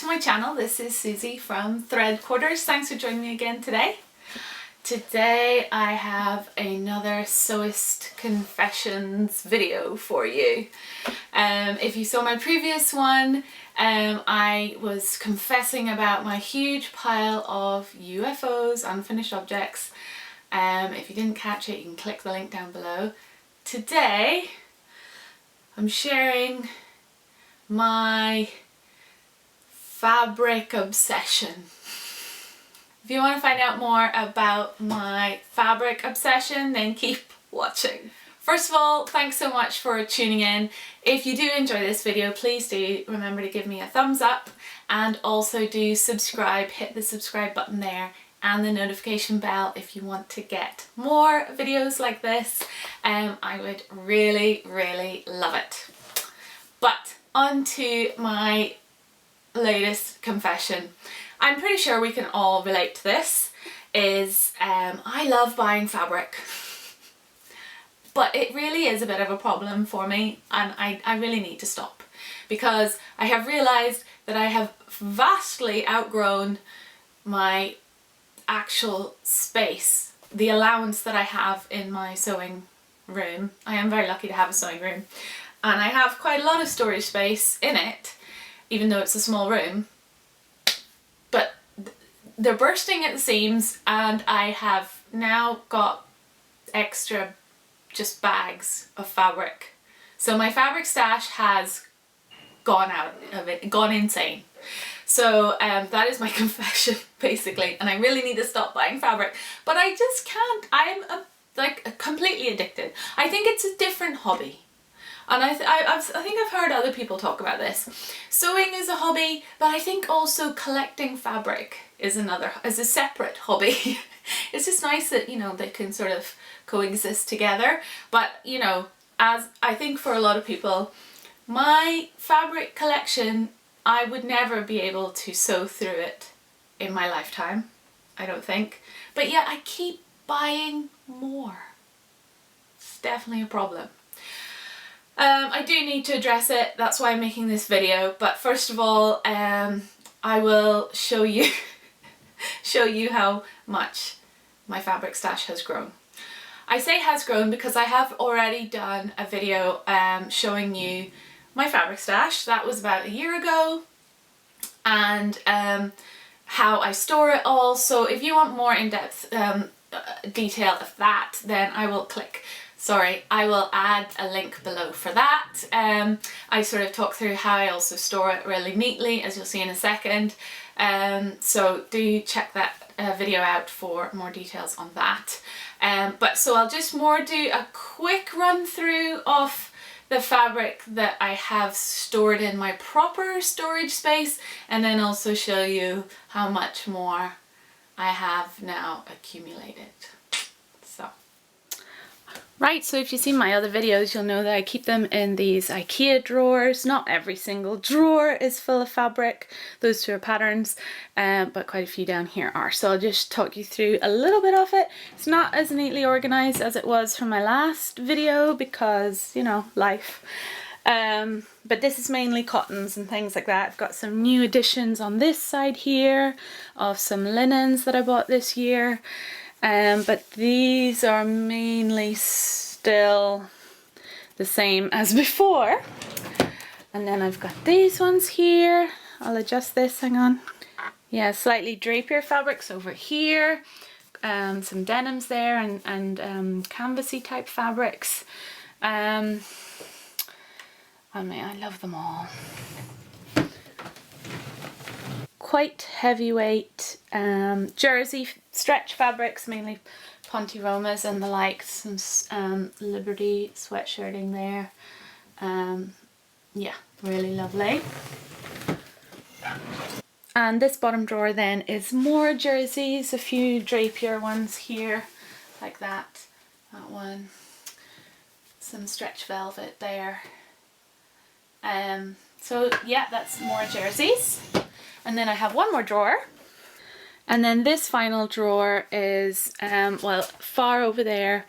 to my channel. This is Susie from Thread Quarters. Thanks for joining me again today. Today I have another Sewist Confessions video for you. If you saw my previous one, I was confessing about my huge pile of UFOs, unfinished objects. If you didn't catch it, you can click the link down below. Today I'm sharing my fabric obsession. If you want to find out more about my fabric obsession, then keep watching. First of all, thanks so much for tuning in. If you do enjoy this video, please do remember to give me a thumbs up and also do subscribe. Hit the subscribe button there and the notification bell if you want to get more videos like this. I would really, really love it. But on to my latest confession. I'm pretty sure we can all relate to this. I love buying fabric, but it really is a bit of a problem for me, and I really need to stop, because I have realized that I have vastly outgrown my actual space, the allowance that I have in my sewing room. I am very lucky to have a sewing room, and I have quite a lot of storage space in it, even though it's a small room. But they're bursting at the seams, and I have now got extra just bags of fabric. So my fabric stash has gone out of it, gone insane. So that is my confession basically, and I really need to stop buying fabric, but I just can't. I'm completely addicted. I think it's a different hobby. And I think I've heard other people talk about this. Sewing is a hobby, but I think also collecting fabric is a separate hobby. It's just nice that, you know, they can sort of coexist together. But, you know, as I think for a lot of people, my fabric collection, I would never be able to sew through it in my lifetime, I don't think. But yet I keep buying more. It's definitely a problem. I do need to address it, that's why I'm making this video, but first of all I will show you how much my fabric stash has grown. I say has grown because I have already done a video showing you my fabric stash. That was about a year ago, and how I store it all. So if you want more in-depth detail of that, then I will add a link below for that. I sort of talk through how I also store it really neatly, as you'll see in a second. So do check that video out for more details on that. So I'll just do a quick run through of the fabric that I have stored in my proper storage space, and then also show you how much more I have now accumulated. Right, so if you've seen my other videos, you'll know that I keep them in these IKEA drawers. Not every single drawer is full of fabric. Those two are patterns, but quite a few down here are. So I'll just talk you through a little bit of it. It's not as neatly organized as it was from my last video because, you know, life. But this is mainly cottons and things like that. I've got some new additions on this side here of some linens that I bought this year. But these are mainly still the same as before. And then I've got these ones here. I'll adjust this, hang on. Yeah, slightly drapier fabrics over here. Some denims there, and canvasy type fabrics. I mean, I love them all. Quite heavyweight jersey stretch fabrics, mainly Ponte-Romas and the likes, some Liberty sweatshirting there. Yeah, really lovely. And this bottom drawer then is more jerseys, a few drapier ones here, like that one, some stretch velvet there. So yeah, that's more jerseys. And then I have one more drawer, and then this final drawer is well, far over there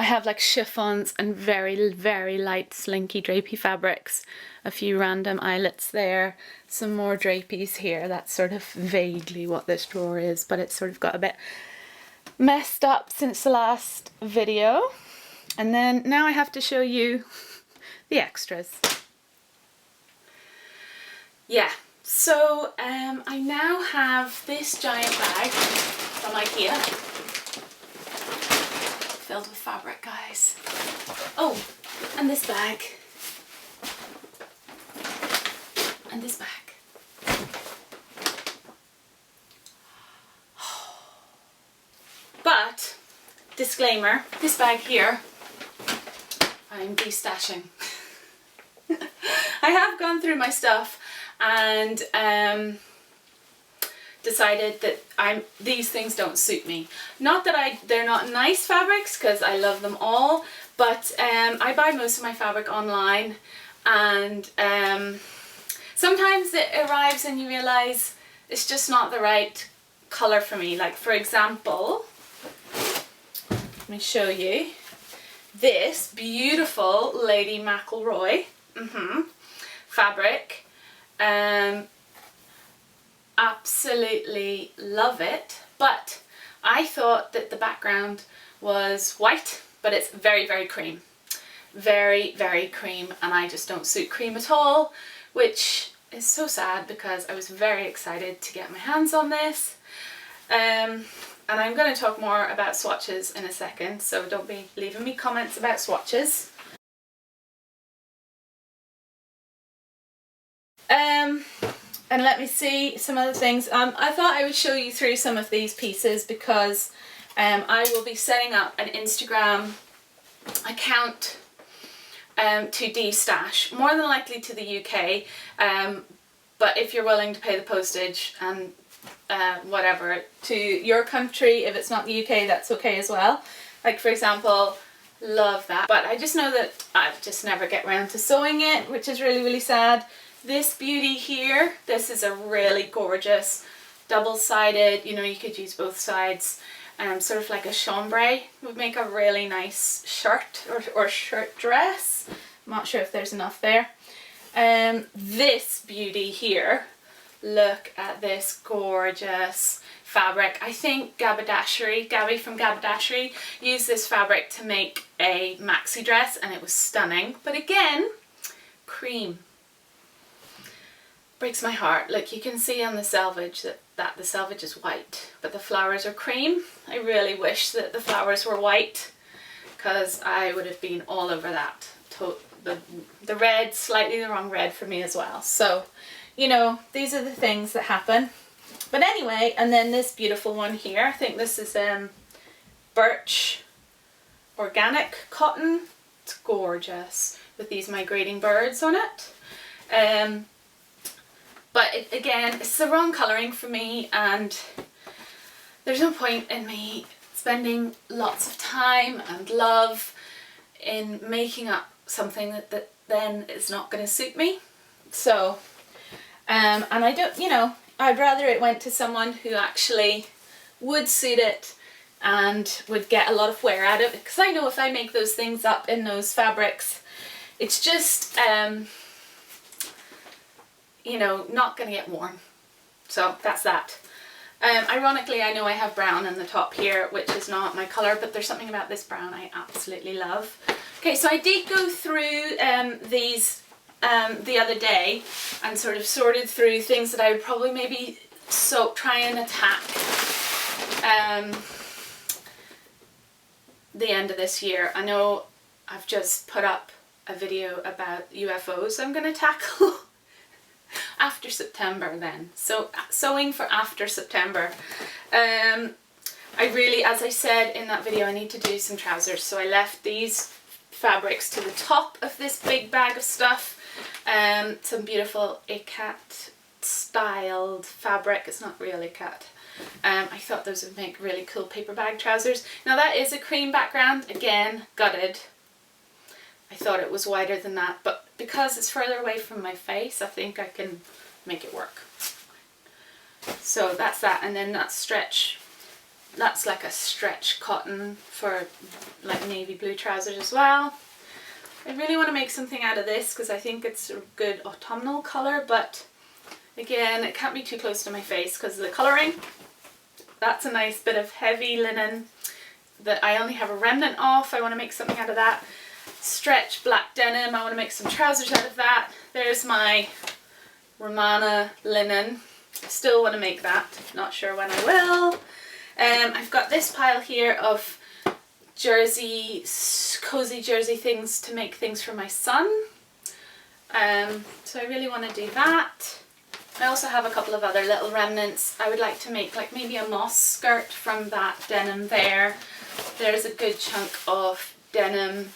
I have like chiffons and very, very light slinky drapey fabrics. a few random eyelets there, some more drapies here. That's sort of vaguely what this drawer is, but it's sort of got a bit messed up since the last video. And then now I have to show you the extras. Yeah, so I now have this giant bag from IKEA, filled with fabric, guys. Oh, and this bag. And this bag. But, disclaimer, this bag here, I'm destashing. I have gone through my stuff and decided that these things don't suit me. Not that they're not nice fabrics, because I love them all, but I buy most of my fabric online, and sometimes it arrives and you realise it's just not the right colour for me. Like, for example, let me show you this beautiful Lady McElroy fabric. Absolutely love it, but I thought that the background was white, but it's very, very cream. Very, very cream, and I just don't suit cream at all, which is so sad because I was very excited to get my hands on this. And I'm going to talk more about swatches in a second, so don't be leaving me comments about swatches. And let me see some other things. I thought I would show you through some of these pieces because I will be setting up an Instagram account to destash, more than likely to the UK, but if you're willing to pay the postage and whatever to your country, if it's not the UK, that's okay as well. Like, for example, love that, but I just know that I just never get around to sewing it, which is really, really sad. This beauty here, this is a really gorgeous double-sided, you know, you could use both sides, sort of like a chambray, would make a really nice shirt or shirt dress. I'm not sure if there's enough there. This beauty here, look at this gorgeous fabric. I think Gabby from Gabardashery used this fabric to make a maxi dress and it was stunning, but again, cream. Breaks my heart. Look, you can see on the selvage that the selvage is white, but the flowers are cream. I really wish that the flowers were white because I would have been all over that. The red, slightly the wrong red for me as well. So, you know, these are the things that happen. But anyway, and then this beautiful one here, I think this is birch organic cotton. It's gorgeous with these migrating birds on it. But again, it's the wrong colouring for me, and there's no point in me spending lots of time and love in making up something that then is not going to suit me. So, and I don't, you know, I'd rather it went to someone who actually would suit it and would get a lot of wear out of it, because I know if I make those things up in those fabrics, it's just you know, not going to get worn. So that's that. Ironically, I know I have brown in the top here, which is not my colour, but there's something about this brown I absolutely love. Okay, so I did go through these the other day and sort of sorted through things that I would probably maybe try and attack the end of this year. I know I've just put up a video about UFOs I'm going to tackle after September then. So sewing for after September. I really, as I said in that video, I need to do some trousers, so I left these fabrics to the top of this big bag of stuff. Some beautiful ikat styled fabric. It's not real ikat. I thought those would make really cool paper bag trousers. Now that is a cream background, again, gutted. I thought it was wider than that, but because it's further away from my face, I think I can make it work. So that's that, and then that stretch, that's like a stretch cotton for like navy blue trousers as well. I really want to make something out of this because I think it's a good autumnal colour, but again, it can't be too close to my face because of the colouring. That's a nice bit of heavy linen that I only have a remnant of. I want to make something out of that. Stretch black denim, I want to make some trousers out of that. There's my Romana linen. I still want to make that, not sure when I will. I've got this pile here of jersey, cozy jersey things to make things for my son. So I really want to do that. I also have a couple of other little remnants. I would like to make like maybe a moss skirt from that denim there. There's a good chunk of denim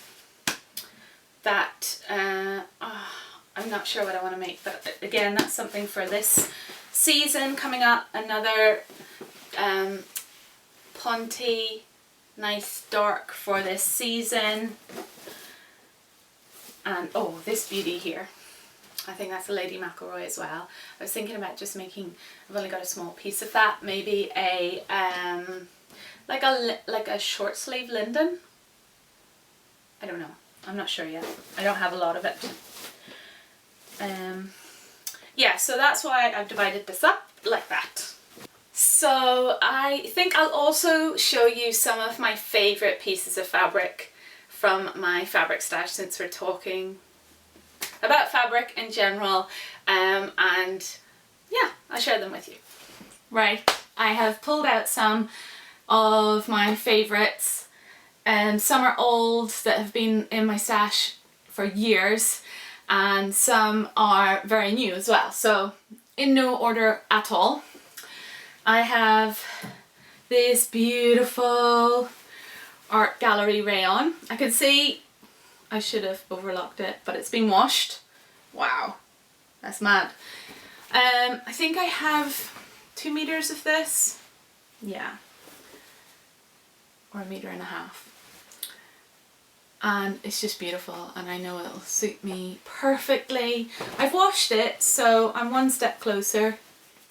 that I'm not sure what I want to make, but again, that's something for this season coming up. Another Ponte, nice dark for this season. And oh, this beauty here, I think that's a Lady McElroy as well. I was thinking about just making, I've only got a small piece of that, maybe a like a short sleeve linden. I don't know, I'm not sure yet. I don't have a lot of it. Yeah, so that's why I've divided this up like that. So I think I'll also show you some of my favourite pieces of fabric from my fabric stash, since we're talking about fabric in general, and yeah, I'll share them with you. Right, I have pulled out some of my favourites, and some are old that have been in my stash for years, and some are very new as well, so in no order at all. I have this beautiful art Gallery Rayon. I can see I should have overlocked it, but it's been washed. Wow, that's mad. I think I have 2 meters of this. Yeah, or 1.5 meters. And it's just beautiful, and I know it'll suit me perfectly. I've washed it, so I'm one step closer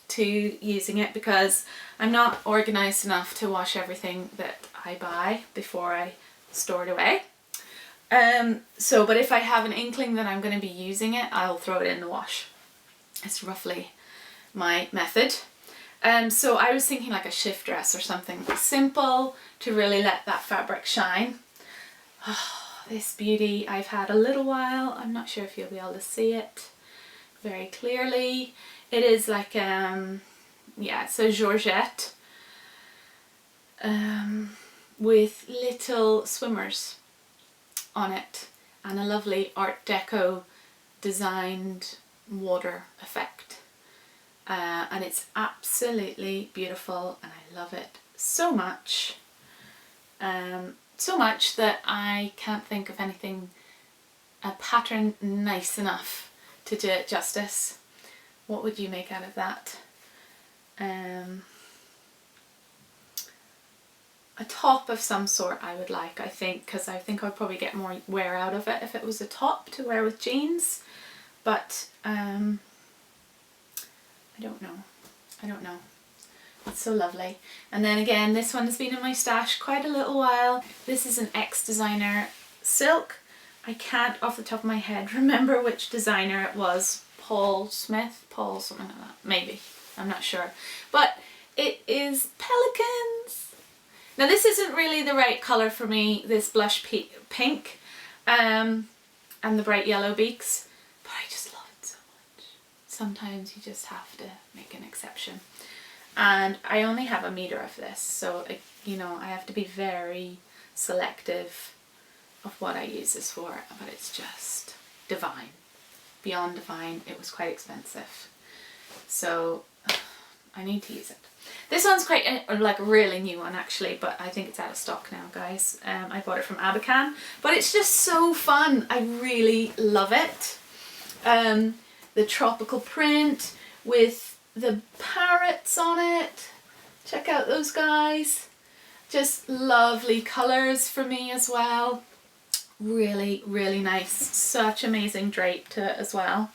to using it because I'm not organised enough to wash everything that I buy before I store it away. But if I have an inkling that I'm going to be using it, I'll throw it in the wash. It's roughly my method. So I was thinking like a shift dress or something simple to really let that fabric shine. Oh, this beauty I've had a little while. I'm not sure if you'll be able to see it very clearly. It is like, yeah, it's a georgette with little swimmers on it and a lovely Art Deco designed water effect. And it's absolutely beautiful, and I love it so much. So much that I can't think of anything, a pattern nice enough to do it justice. What would you make out of that? A top of some sort I would like, I think, because I think I'd probably get more wear out of it if it was a top to wear with jeans. But I don't know. It's so lovely. And then again, this one has been in my stash quite a little while. This is an ex-designer silk. I can't off the top of my head remember which designer it was. Paul Smith? Paul something like that. Maybe. I'm not sure. But it is pelicans. Now this isn't really the right colour for me, this blush pink and the bright yellow beaks. But I just love it so much. Sometimes you just have to make an exception. And I only have 1 meter of this, so you know, I have to be very selective of what I use this for, but it's just divine. Beyond divine. It was quite expensive, so I need to use it. This one's quite like a really new one actually, but I think it's out of stock now, guys. I bought it from Abacan, but it's just so fun. I really love it. The tropical print with the parrots on it. Check out those guys. Just lovely colours for me as well. Really, really nice. Such amazing drape to it as well.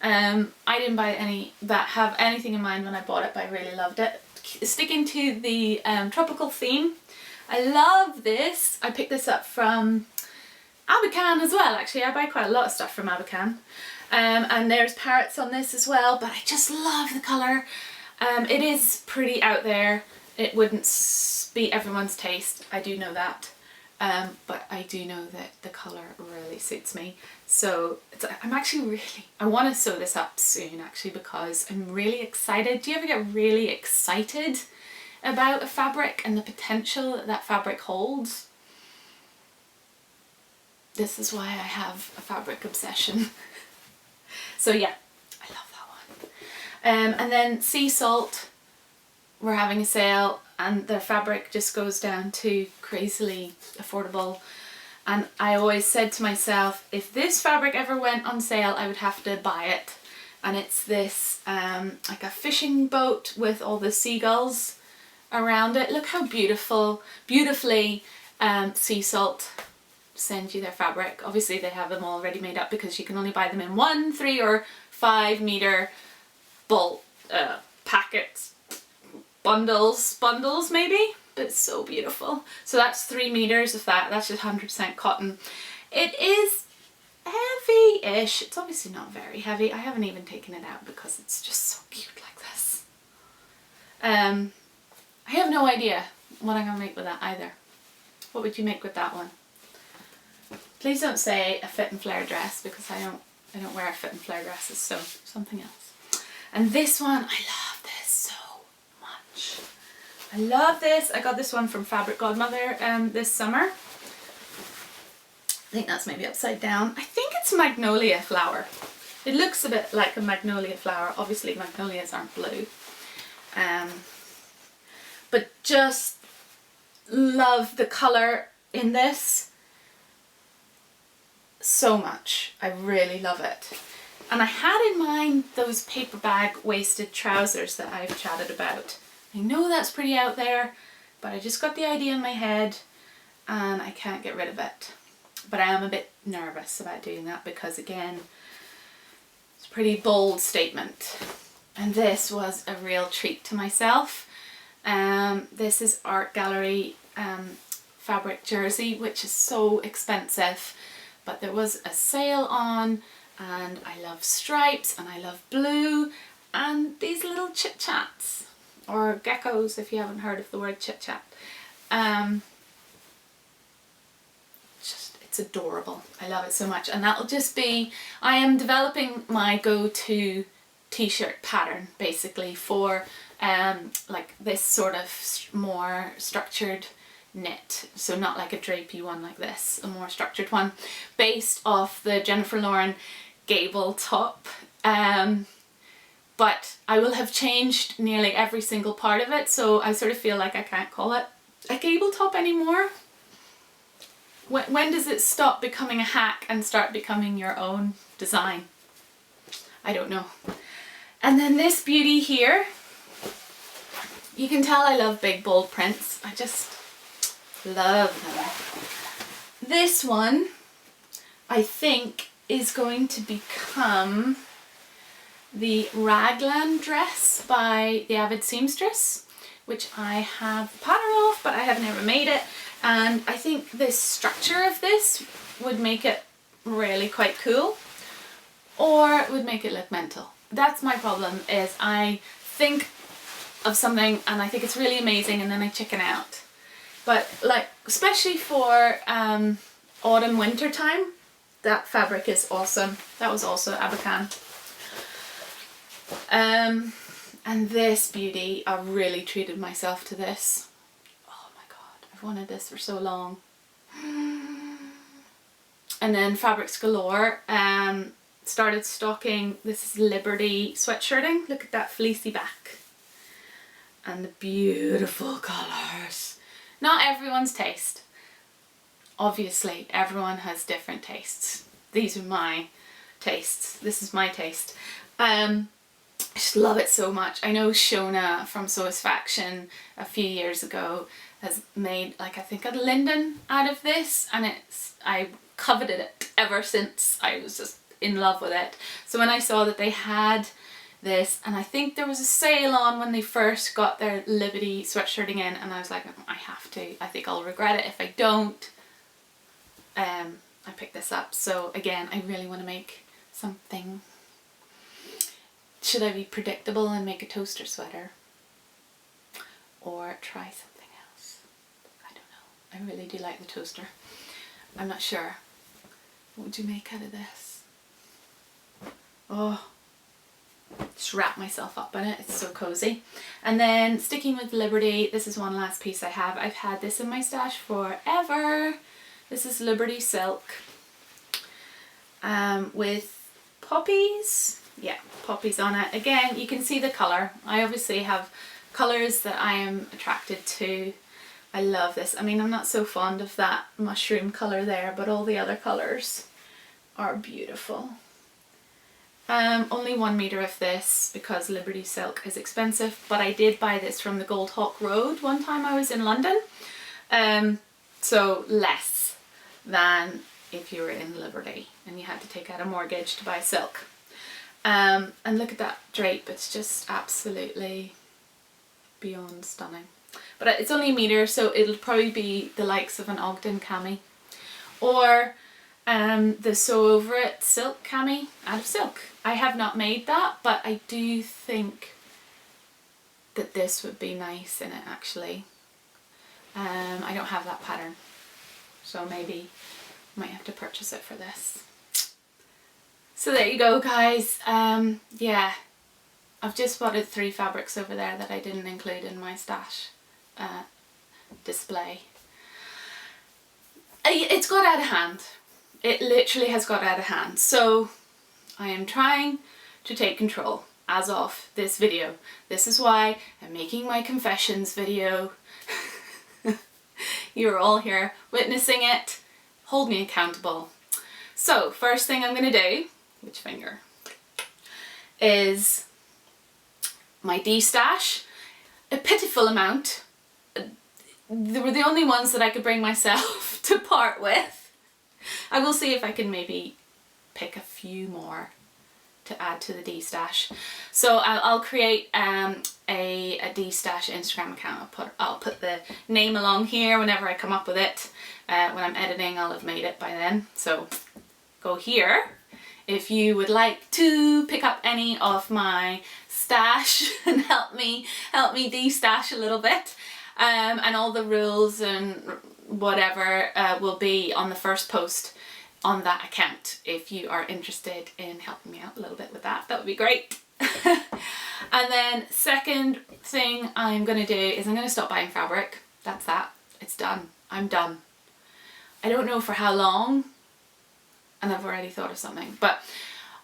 I didn't buy any that have anything in mind when I bought it, but I really loved it. Sticking to the tropical theme, I love this. I picked this up from Abercan as well, actually. I buy quite a lot of stuff from Abercan. And there's parrots on this as well, but I just love the colour. It is pretty out there. It wouldn't be everyone's taste, I do know that. But I do know that the colour really suits me. So I'm actually really, I want to sew this up soon actually, because I'm really excited. Do you ever get really excited about a fabric and the potential that that fabric holds? This is why I have a fabric obsession. So yeah, I love that one. And then Sea Salt, we're having a sale and their fabric just goes down to crazily affordable. And I always said to myself, if this fabric ever went on sale, I would have to buy it. And it's this like a fishing boat with all the seagulls around it. Look how beautifully Sea Salt send you their fabric. Obviously they have them already made up because you can only buy them in 1, 3 or 5 meter bulk packets, bundles maybe, but it's so beautiful. So that's 3 meters of that. That's just 100% cotton. It is heavy-ish. It's obviously not very heavy. I haven't even taken it out because it's just so cute like this. I have no idea what I'm gonna make with that either. What would you make with that one? Please don't say a fit and flare dress, because I don't wear fit and flare dresses, so something else. And this one, I love this so much. I love this. I got this one from Fabric Godmother this summer. I think that's maybe upside down. I think it's magnolia flower. It looks a bit like a magnolia flower. Obviously magnolias aren't blue. But just love the colour in this so much. I really love it. And I had in mind those paper bag waisted trousers that I've chatted about. I know that's pretty out there, but I just got the idea in my head and I can't get rid of it. But I am a bit nervous about doing that because, again, it's a pretty bold statement. And this was a real treat to myself. This is Art Gallery fabric jersey, which is so expensive, but there was a sale on, and I love stripes and I love blue and these little chit chats, or geckos if you haven't heard of the word chit chat. It's adorable. I love it so much, and that'll just be, I am developing my go-to t-shirt pattern basically for like this sort of more structured knit, so not like a drapey one like this, a more structured one based off the Jennifer Lauren gable top, but I will have changed nearly every single part of it, so I sort of feel like I can't call it a gable top anymore. When does it stop becoming a hack and start becoming your own design? I don't know. And then this beauty here, you can tell I love big bold prints. I just love them. This one I think is going to become the raglan dress by the Avid Seamstress, which I have the pattern of, but I have never made it. And I think this structure of this would make it really quite cool, or it would make it look mental. That's my problem, is I think of something and I think it's really amazing and then I chicken out. But like, especially for autumn winter time, that fabric is awesome. That was also Abercan. And this beauty, I really treated myself to this. Oh my god, I've wanted this for so long. And then Fabrics Galore started stocking, this is Liberty sweatshirting. Look at that fleecy back. And the beautiful colours. Not everyone's taste. Obviously, everyone has different tastes. These are my tastes. This is my taste. I just love it so much. I know Shona from Sewist Faction a few years ago has made, like, I think a linden out of this, and I coveted it ever since. I was just in love with it. So when I saw that they had this, and I think there was a sale on when they first got their Liberty sweatshirting in, and I was like, I have to. I think I'll regret it if I don't. I picked this up. So again, I really want to make something. Should I be predictable and make a toaster sweater? Or try something else? I don't know. I really do like the toaster. I'm not sure. What would you make out of this? Oh, just wrap myself up in it. It's so cozy. And then sticking with Liberty, this is one last piece I have. I've had this in my stash forever. This is Liberty Silk with poppies. Yeah, poppies on it. Again, you can see the colour. I obviously have colours that I am attracted to. I love this. I mean, I'm not so fond of that mushroom colour there, but all the other colours are beautiful. Only 1 metre of this because Liberty Silk is expensive, but I did buy this from the Gold Hawk Road one time I was in London. So less than if you were in Liberty and you had to take out a mortgage to buy silk. And look at that drape, it's just absolutely beyond stunning. But it's only a metre, so it'll probably be the likes of an Ogden cami. Or the Sew Over It silk cami out of silk. I have not made that, but I do think that this would be nice in it actually. I don't have that pattern, so maybe I might have to purchase it for this. So there you go, guys. Yeah, I've just spotted 3 fabrics over there that I didn't include in my stash display. It's got out of hand. It literally has got out of hand. So I am trying to take control as of this video. This is why I'm making my confessions video. You're all here witnessing it. Hold me accountable. So first thing I'm going to do, which finger, is my D-stash. A pitiful amount. They were the only ones that I could bring myself to part with. I will see if I can maybe pick a few more to add to the D-stash. So I'll create a D-stash Instagram account. I'll put the name along here whenever I come up with it. When I'm editing, I'll have made it by then. So go here if you would like to pick up any of my stash and help me de-stash a little bit. And all the rules and whatever will be on the first post on that account. If you are interested in helping me out a little bit with that, that would be great. And then second thing I'm going to do is I'm going to stop buying fabric. That's that. It's done. I'm done. I don't know for how long, and I've already thought of something, but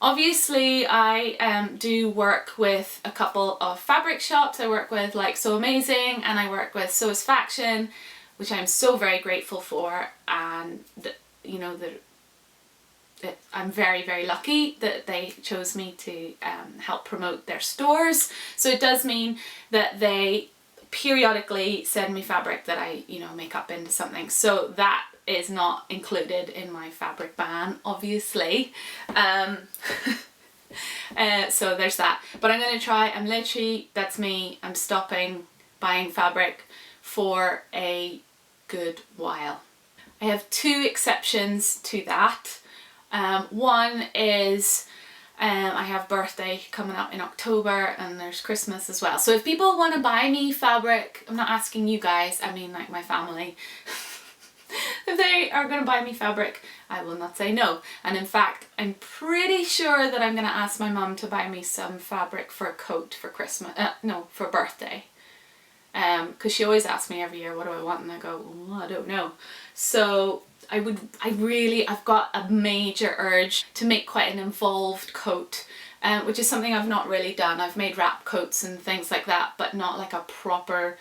obviously I do work with a couple of fabric shops. I work with like So Amazing, and I work with Sewistfaction, which I'm so very grateful for, and you know, I'm very, very lucky that they chose me to help promote their stores. So it does mean that they periodically send me fabric that I, you know, make up into something. So that is not included in my fabric ban, obviously. So there's that. But I'm going to try, that's me, I'm stopping buying fabric for a good while. I have 2 exceptions to that. One is I have birthday coming up in October, and there's Christmas as well. So if people want to buy me fabric, I'm not asking you guys, I mean like my family. If they are going to buy me fabric, I will not say no. And in fact, I'm pretty sure that I'm going to ask my mum to buy me some fabric for a coat for Christmas, no, for birthday. Because she always asks me every year, what do I want? And I go, well, I don't know. So I've got a major urge to make quite an involved coat, which is something I've not really done. I've made wrap coats and things like that, but not like a proper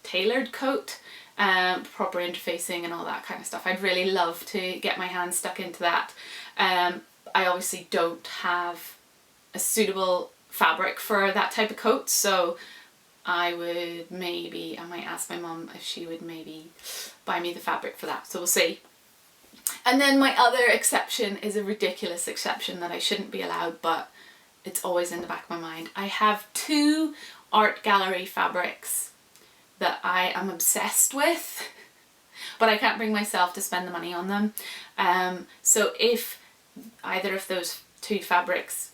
tailored coat, proper interfacing and all that kind of stuff. I'd really love to get my hands stuck into that. I obviously don't have a suitable fabric for that type of coat, so I might ask my mum if she would maybe buy me the fabric for that, so we'll see. And then my other exception is a ridiculous exception that I shouldn't be allowed, but it's always in the back of my mind. I have 2 art gallery fabrics that I am obsessed with. but I can't bring myself to spend the money on them. So if either of those two fabrics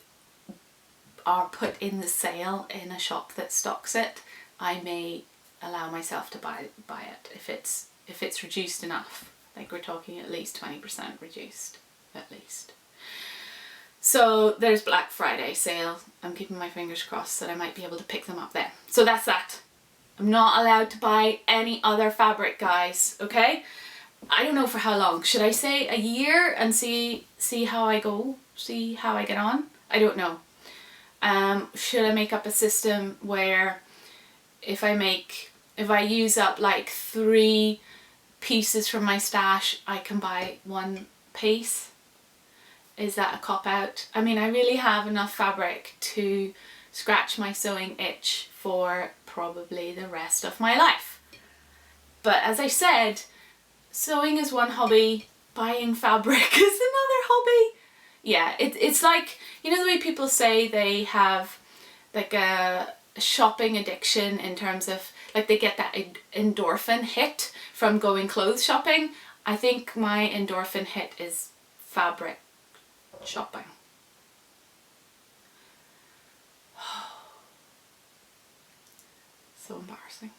are put in the sale in a shop that stocks it, I may allow myself to buy it if it's reduced enough. Like we're talking at least 20% reduced, at least. So there's Black Friday sale. I'm keeping my fingers crossed that I might be able to pick them up then. So that's that. I'm not allowed to buy any other fabric, guys, okay? I don't know for how long. Should I say a year and see how I go? See how I get on? I don't know. Should I make up a system where if I use up like 3 pieces from my stash, I can buy 1 piece? Is that a cop-out? I mean, I really have enough fabric to scratch my sewing itch for probably the rest of my life. But as I said, sewing is one hobby, buying fabric is another hobby. Yeah, it's like, you know the way people say they have like a shopping addiction in terms of like they get that endorphin hit from going clothes shopping? I think my endorphin hit is fabric shopping. So embarrassing.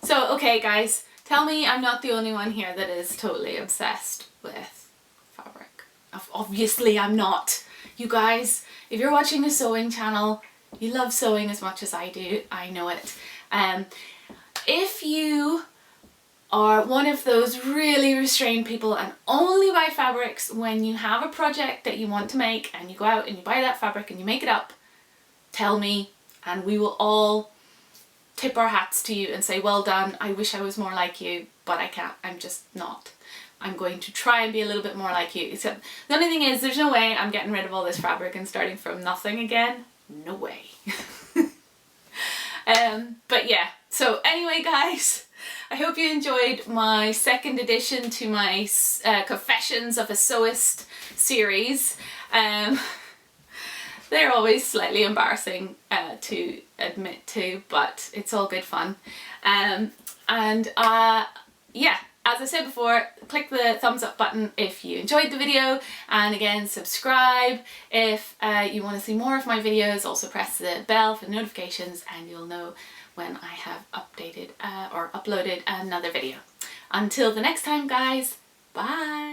So, okay guys, tell me I'm not the only one here that is totally obsessed with fabric. Obviously I'm not. You guys, if you're watching a sewing channel, you love sewing as much as I do. I know it. If you are one of those really restrained people and only buy fabrics when you have a project that you want to make and you go out and you buy that fabric and you make it up, tell me and we will all tip our hats to you and say, well done, I wish I was more like you, but I can't, I'm just not. I'm going to try and be a little bit more like you, except the only thing is there's no way I'm getting rid of all this fabric and starting from nothing again. No way. But yeah, so anyway guys, I hope you enjoyed my second addition to my Confessions of a Sewist series. They're always slightly embarrassing to admit to, but it's all good fun. Yeah, as I said before, click the thumbs up button if you enjoyed the video, and again subscribe if you want to see more of my videos. Also press the bell for notifications and you'll know when I have updated or uploaded another video. Until the next time guys, bye!